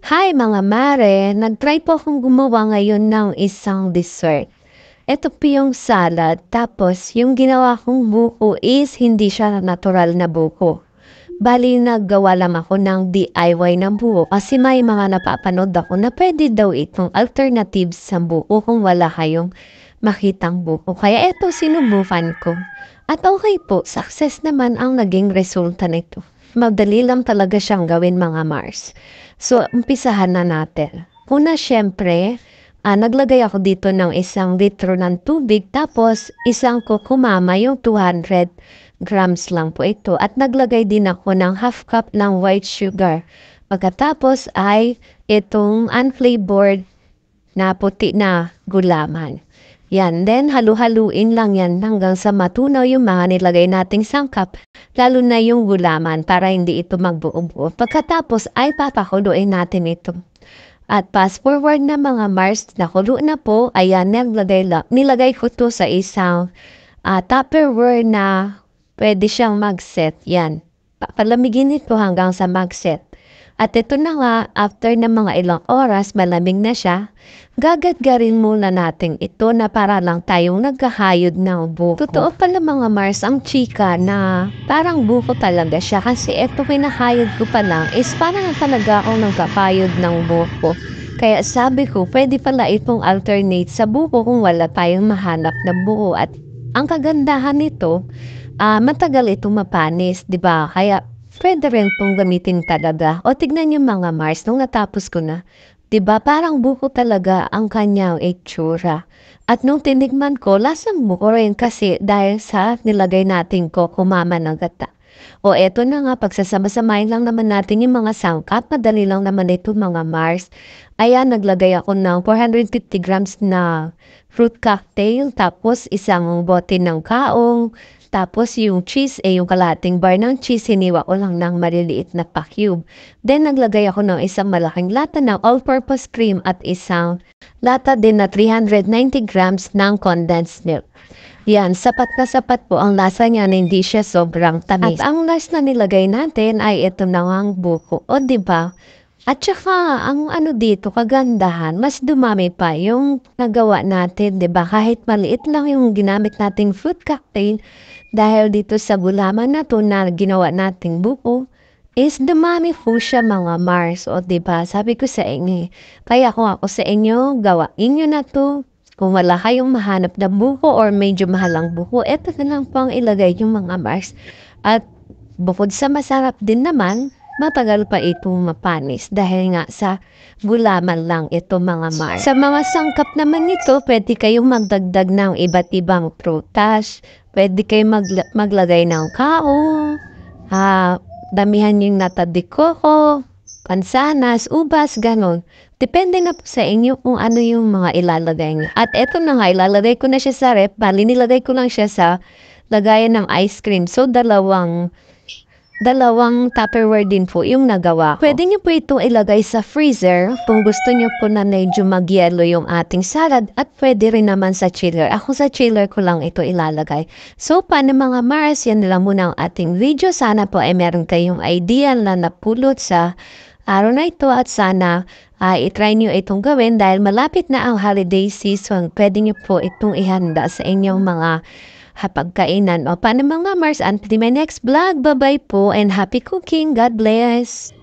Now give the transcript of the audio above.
Hi mga mare, nag-try po akong gumawa ngayon ng isang dessert. Ito po yung salad, tapos yung ginawa kong buko is hindi siya natural na buko. Bali naggawa lang ako ng DIY ng buko kasi may mga napapanood ako na pwede daw itong alternatives sa buko kung wala kayong makitang buko. Kaya ito sinubukan ko. At okay po, success naman ang naging resulta nito. Madali lang talaga siyang gawin mga Mars. So, umpisahan na natin. Una, syempre, naglagay ako dito ng 1 litro ng tubig, tapos isang kukumama yung 200 grams lang po ito. At naglagay din ako ng half cup ng white sugar. Pagkatapos ay itong unflavored na puti na gulaman. Yan, then halu-haluin lang yan hanggang sa matunaw yung mga nilagay nating sangkap, lalo na yung gulaman para hindi ito magbuo-buo. Pagkatapos ay papakuluin natin ito. At fast forward na mga Mars, nakulo na po, ayan, nilagay ko to sa isang Tupperware na pwede siyang mag-set. Yan, palamigin ito hanggang sa mag-set. At ito na nga, after ng mga ilang oras, malamig na siya, gagadgarin muna natin ito na para lang tayong nagkahayod ng buko. Totoo pala mga Mars, ang chika na parang buko talaga siya kasi ito kinahayod ko pa lang is parang talaga akong nagkakayod ng buko. Kaya sabi ko, pwede pala itong alternate sa buko kung wala tayong mahanap na buko. At ang kagandahan nito, matagal itong mapanis, di ba? Kaya pwede rin pong gamitin talaga. O tignan yung mga Mars, nung natapos ko na, diba parang buko talaga ang kanyang itsura. At nung tinigman ko, lasang buko rin kasi dahil sa nilagay natin ko kumama ng gata. O eto na nga, pagsasama-samahin lang naman natin yung mga sangkap, madali lang naman ito mga Mars. Ayan, naglagay ako ng 450 grams na fruit cocktail, tapos isang bote ng kaong, tapos yung cheese, yung kalating bar ng cheese, hiniwa ko lang ng maliliit na pa-cube. Then naglagay ako ng isang malaking lata ng all-purpose cream at isang lata din na 390 grams ng condensed milk. Yan, sapat na sapat po ang lasa niya na hindi siya sobrang tamis. At ang last na nilagay natin ay ito na ang buko. O diba? At saka, ang ano dito, kagandahan, mas dumami pa yung nagawa natin, di ba? Kahit maliit lang yung ginamit nating fruit cocktail, dahil dito sa gulaman na to na ginawa nating buko, is dumami po siya mga Mars. O di ba? Sabi ko sa inyo, kaya kung ako sa inyo, gawain nyo na to. Kung wala kayong mahanap na buko or medyo mahalang buko, eto na lang pang ilagay yung mga Mars. At bukod sa masarap din naman, matagal pa itong mapanis dahil nga sa gulaman lang ito mga Mars. Sa mga sangkap naman nito, pwede kayong magdagdag ng iba't ibang prutas. Pwede kayong maglagay ng kaong, damihan yung nata de coco, pansanas, ubas, ganon. Depende na po sa inyo kung ano yung mga ilalagay niyo. At eto na nga, ilalagay ko na siya sa rep. Bali, nilagay ko lang siya sa lagayan ng ice cream. So, dalawang Tupperware din po yung nagawa ko. Pwede nyo po itong ilagay sa freezer kung gusto nyo po na medyo magyelo yung ating salad at pwede rin naman sa chiller. Ako sa chiller ko lang ito ilalagay. So, paano mga Mars, yan lang muna ang ating video. Sana po ay meron kayong idea na napulot sa araw na ito at sana itry nyo itong gawin dahil malapit na ang holiday season. Pwede nyo po itong ihanda sa inyong mga pagkainan. O paano mga Mars, until my next vlog. Bye-bye po and happy cooking. God bless.